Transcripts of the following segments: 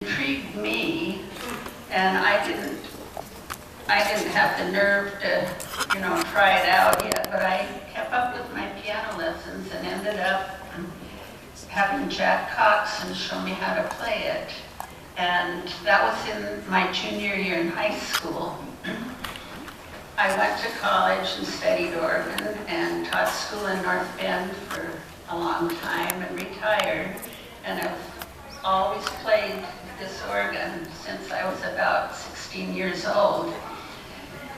Intrigued me, and I didn't have the nerve to, try it out yet, but I kept up with my piano lessons and ended up having Jack Coxon show me how to play it. And that was in my junior year in high school. I went to college and studied organ and taught school in North Bend for a long time and retired. And I've always played this organ since I was about 16 years old.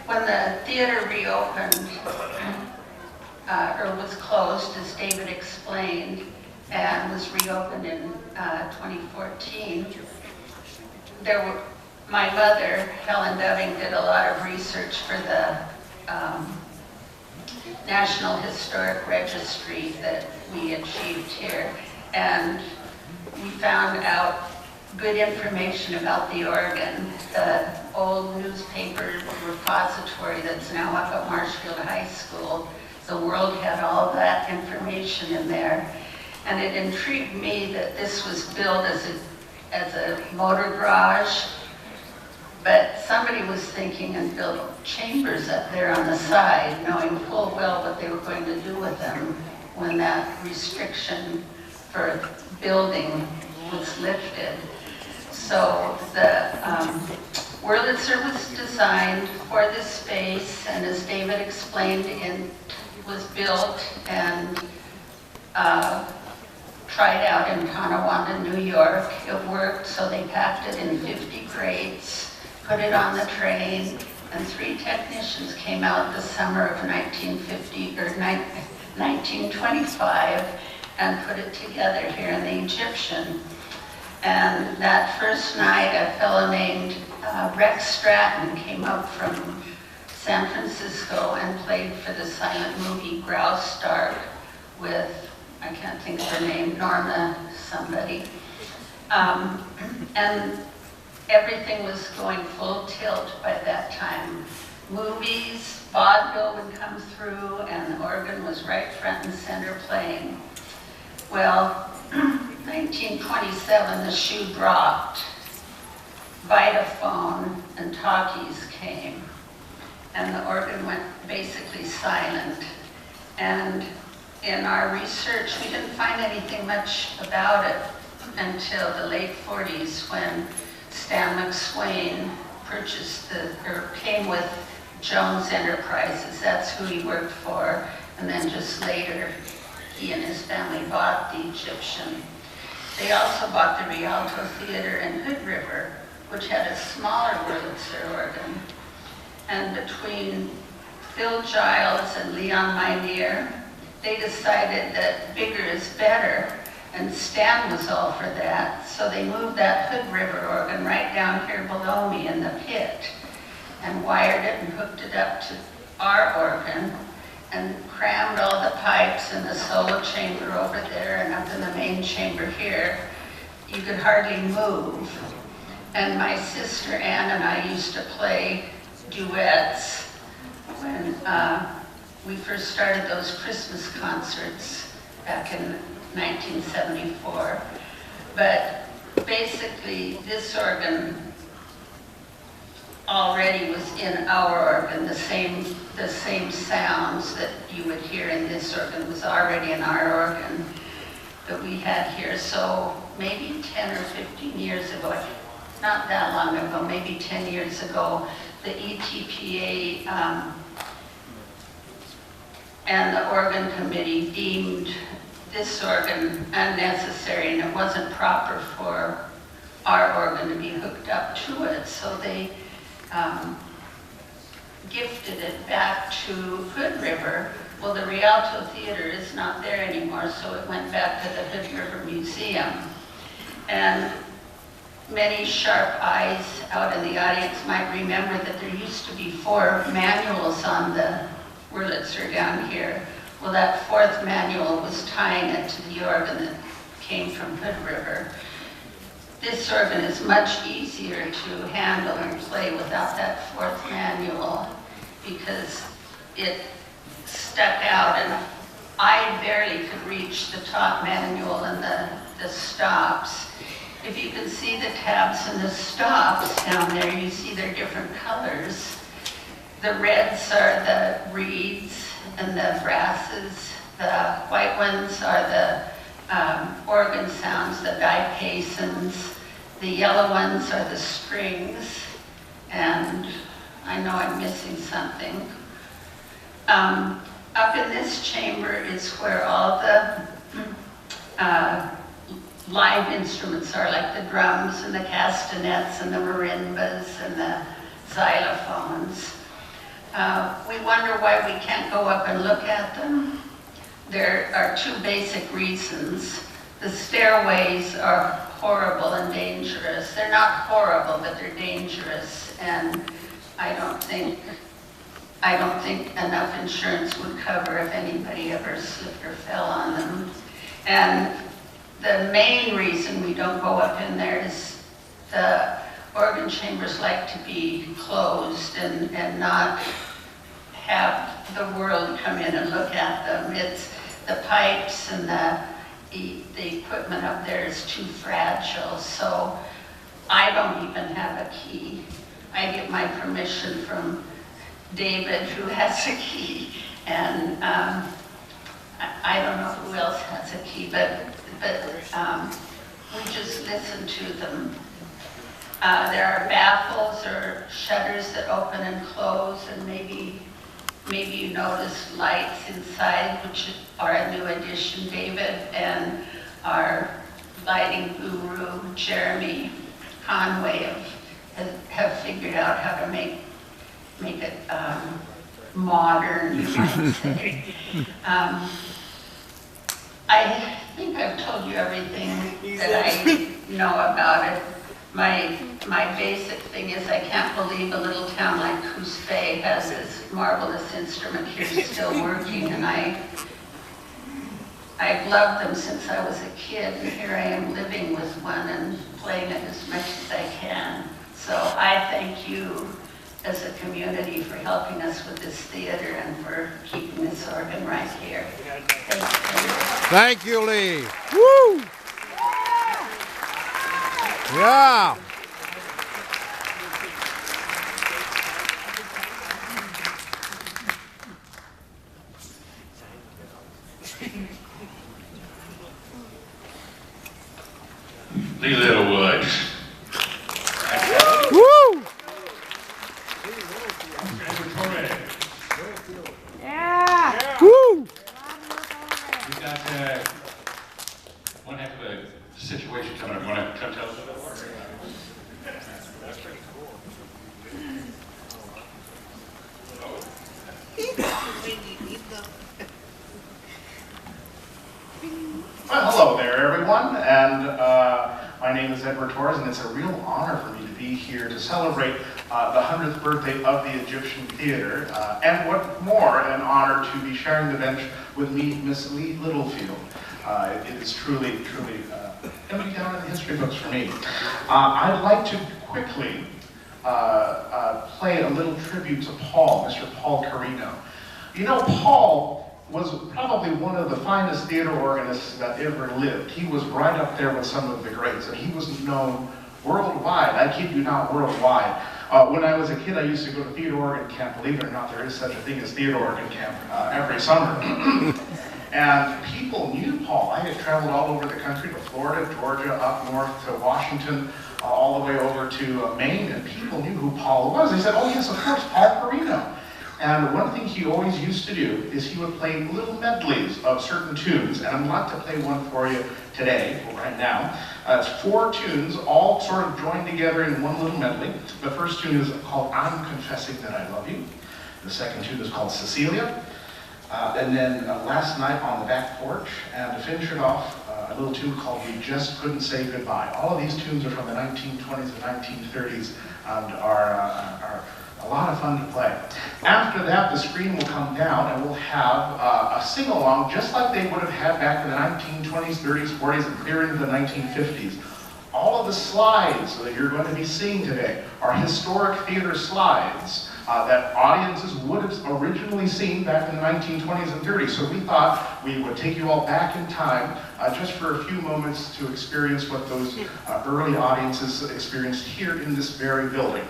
When the theater reopened, or was closed, as David explained, and was reopened in 2014, my mother, Helen Doving, did a lot of research for the National Historic Registry that we achieved here, and we found out good information about the organ. The old newspaper repository that's now up at Marshfield High School, the World had all that information in there. And it intrigued me that this was built as a motor garage, but somebody was thinking and built chambers up there on the side, knowing full well what they were going to do with them when that restriction for building was lifted. So the Wurlitzer was designed for this space, and as David explained, it was built and tried out in Tonawanda, New York. It worked, so they packed it in 50 crates, put it on the train, and 3 technicians came out the summer of 1925 and put it together here in the Egyptian. And that first night, a fellow named Rex Stratton came up from San Francisco and played for the silent movie Graustark with, I can't think of her name, Norma somebody. And everything was going full tilt by that time. Movies, vaudeville would come through, and the organ was right front and center playing. Well, 1927, the shoe dropped. Vitaphone and talkies came, and the organ went basically silent. And in our research, we didn't find anything much about it until the late 40s, when Stan McSwain came with Jones Enterprises. That's who he worked for. And then just later, he and his family bought the Egyptian. They also bought the Rialto Theater in Hood River, which had a smaller Wurlitzer organ. And between Phil Giles and Leon Minear, they decided that bigger is better, and Stan was all for that. So they moved that Hood River organ right down here below me in the pit and wired it and hooked it up to our organ and crammed all the pipes in the solo chamber over there and up in the main chamber here. You could hardly move. And my sister Ann and I used to play duets when we first started those Christmas concerts back in 1974. But basically, this organ already was in our organ. The same sounds that you would hear in this organ was already in our organ that we had here. So maybe 10 or 15 years ago, not that long ago, maybe 10 years ago, the ETPA and the organ committee deemed this organ unnecessary, and it wasn't proper for our organ to be hooked up to it. So they gifted it back to Hood River. Well, the Rialto Theater is not there anymore, so it went back to the Hood River Museum. And many sharp eyes out in the audience might remember that there used to be 4 manuals on the Wurlitzer down here. Well, that 4th manual was tying it to the organ that came from Hood River. This organ is much easier to handle and play without that 4th manual because it stuck out, and I barely could reach the top manual and the stops. if you can see the tabs and the stops down there, you see they're different colors. The reds are the reeds and the brasses. The white ones are the organ sounds, the dipasons. The yellow ones are the strings. And I know I'm missing something. Up in this chamber is where all the live instruments are, like the drums and the castanets and the marimbas and the xylophones. We wonder why we can't go up and look at them. There are two basic reasons. The stairways are horrible and dangerous. They're not horrible, but they're dangerous, and I don't think enough insurance would cover if anybody ever slipped or fell on them. And the main reason we don't go up in there is the organ chambers like to be closed and not have the world come in and look at them. It's the pipes and the equipment up there is too fragile, so I don't even have a key. I get my permission from David, who has a key, and I don't know who else has a key, but we just listen to them. There are baffles or shutters that open and close, and maybe you notice lights inside, which are a new addition. David and our lighting guru, Jeremy Conway, have figured out how to make it modern, you might say. I think I've told you everything that I know about it. My basic thing is I can't believe a little town like Coos has this marvelous instrument here still working, and I've loved them since I was a kid, and here I am living with one and playing it as much as I can. So I thank you as a community for helping us with this theater and for keeping this organ right here. Thank you. Thank you, Lee. Woo! Yeah. Lee Littlewood. Woo! Yeah. Woo! We've got one heck of a situation coming up. Want to come tell us about it? That's pretty cool. Well, hello there, everyone, and my name is Edward Torres, and it's a real honor for me to be here to celebrate the 100th birthday of the Egyptian Theater, and what more, an honor to be sharing the bench with me, Miss Lee Littlefield. It is truly going to be down in the history books for me. I'd like to quickly play a little tribute to Paul, Mr. Paul Carino. You know, Paul was probably one of the finest theater organists that ever lived. He was right up there with some of the greats, and he was known worldwide. I kid you not, worldwide. When I was a kid, I used to go to theater organ camp. Believe it or not, there is such a thing as theater organ camp every summer. And people knew Paul. I had traveled all over the country, to Florida, Georgia, up north to Washington, all the way over to Maine, and people knew who Paul was. They said, oh yes, of course, Paul Carino. And one thing he always used to do is he would play little medleys of certain tunes, and I'd like to play one for you today, right now. It's 4 tunes, all sort of joined together in one little medley. The first tune is called I'm Confessing That I Love You. The second tune is called Cecilia. And then Last Night on the Back Porch, and to finish it off, a little tune called We Just Couldn't Say Goodbye. All of these tunes are from the 1920s and 1930s and are a lot of fun to play. After that, the screen will come down and we'll have a sing-along just like they would have had back in the 1920s, 30s, 40s, and clear into the 1950s. All of the slides that you're going to be seeing today are historic theater slides that audiences would have originally seen back in the 1920s and 30s. So we thought we would take you all back in time just for a few moments to experience what those early audiences experienced here in this very building.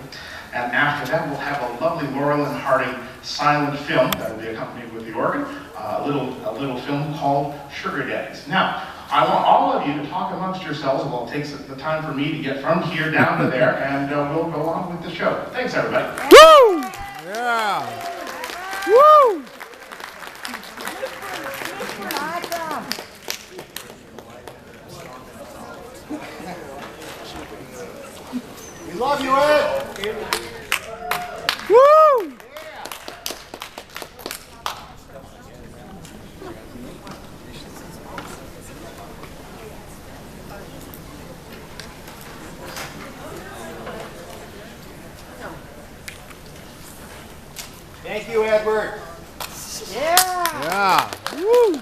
And after that, we'll have a lovely Laurel and Harding silent film that will be accompanied with the organ, a little film called Sugar Daddies. Now, I want all of you to talk amongst yourselves while it takes the time for me to get from here down to there, and we'll go on with the show. Thanks, everybody. Woo! Yeah. Woo! We love you, Ed. Woo! Thank you, Edward. Yeah. Yeah. Woo!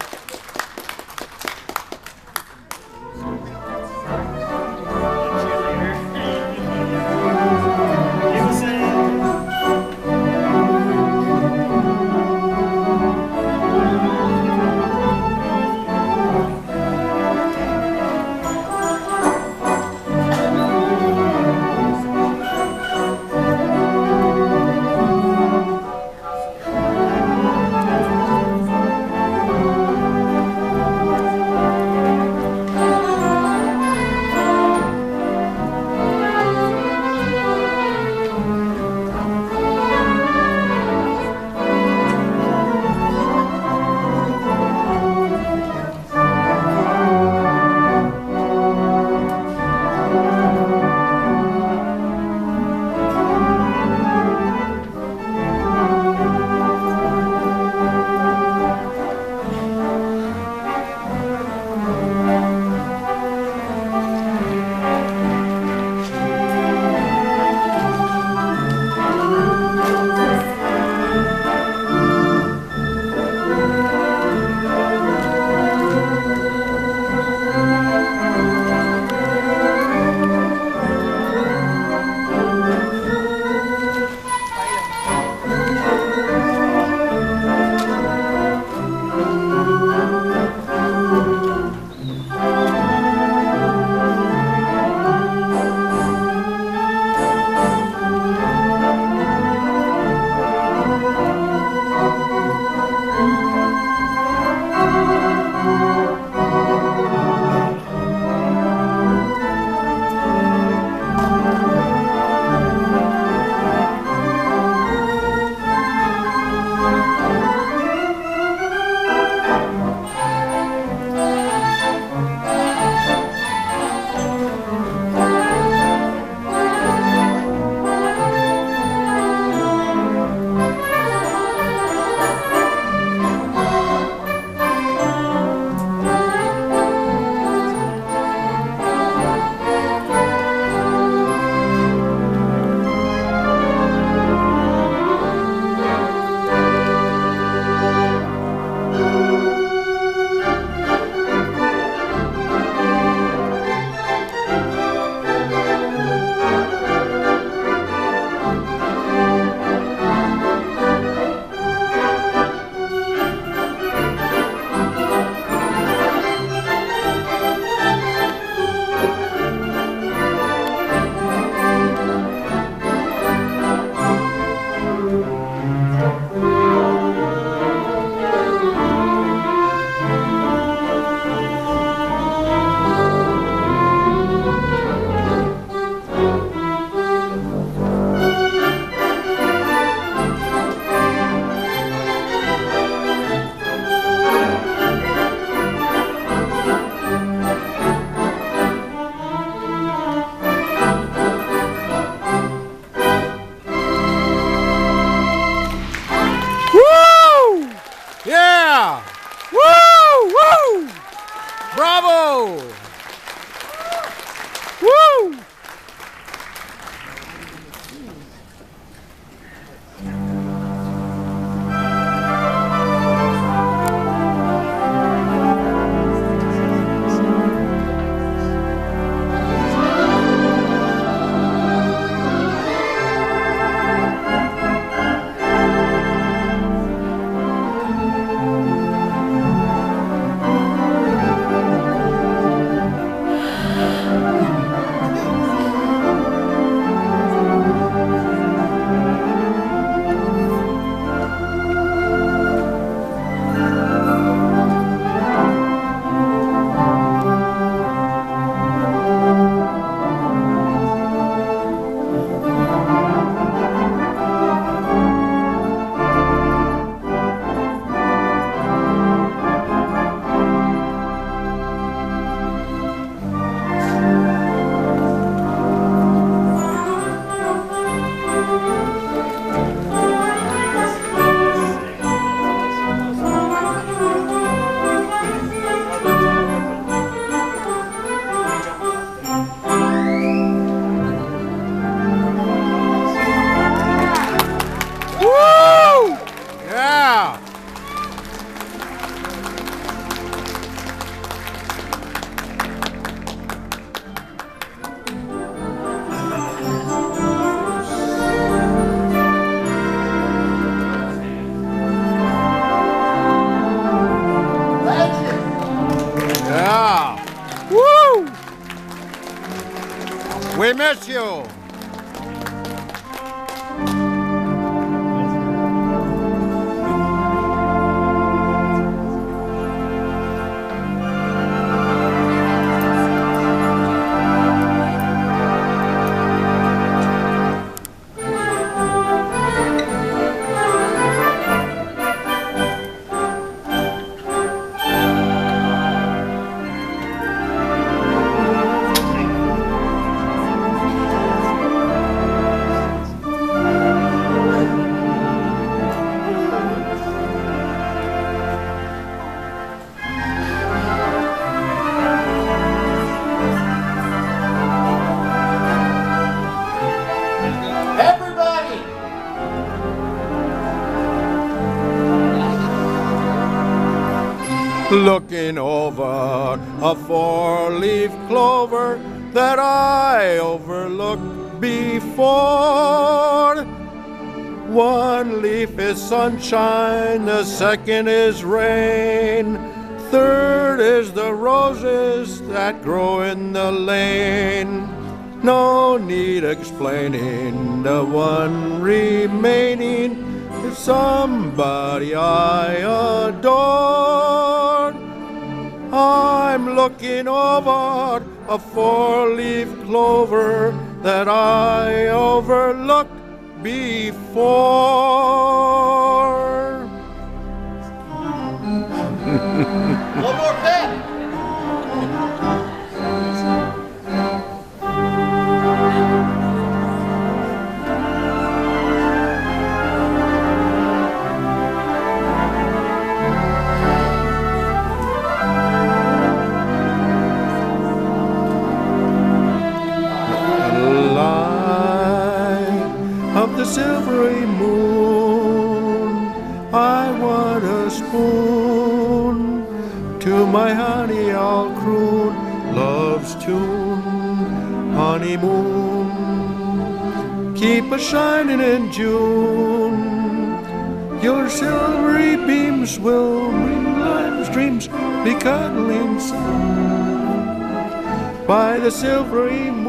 bless you. Everybody! Looking over a four-leaf clover that I overlooked before. One leaf is sunshine, the second is rain, third is the roses that grow in the lane. No need explaining, the one remaining is somebody I adore. I'm looking over a four-leaf clover that I overlooked before. One more pen! Of the silvery moon, I want a spoon. To my honey I'll croon love's tune. Honeymoon, keep a shining in June. Your silvery beams will bring life's dreams be cuddling soon by the silvery moon.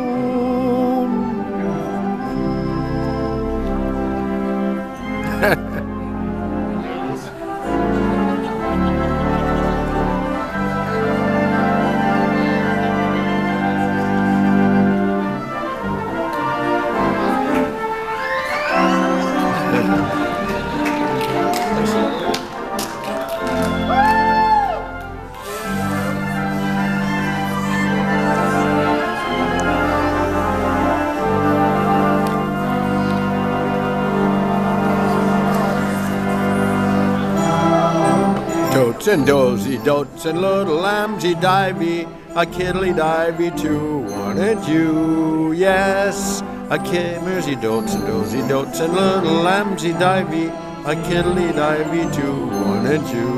Dotes and dozy dotes and little lambsy divey, a kiddly divey too, wanted you, yes. A kimmersy dotes and dozy dotes and little lambsy divey, a kiddly divey too, wanted you.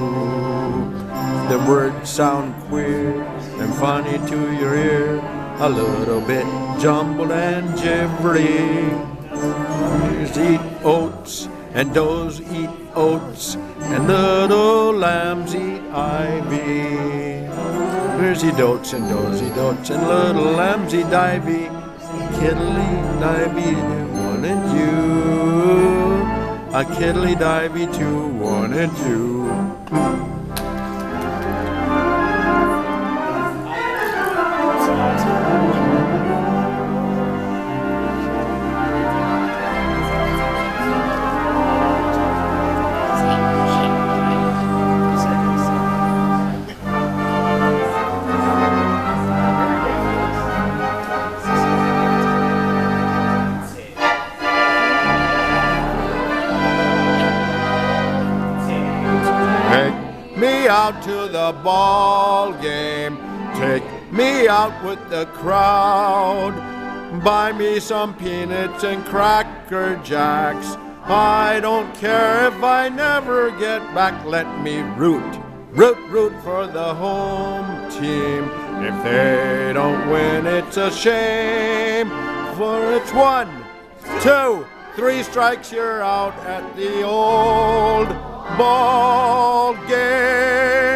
The words sound queer and funny to your ear, a little bit jumbled and gibbery. Does eat oats and does eat oats, and little lambs eat ivy. Where's he dotes and dozy dotes, and little lambs eat ivy. Kiddly divey, wanted you. A kiddly divey too, wanted you. Me out to the ball game, take me out with the crowd, buy me some peanuts and cracker jacks. I don't care if I never get back, let me root for the home team. If they don't win, it's a shame, for it's 1, 2, 3 strikes, you're out at the old ball game.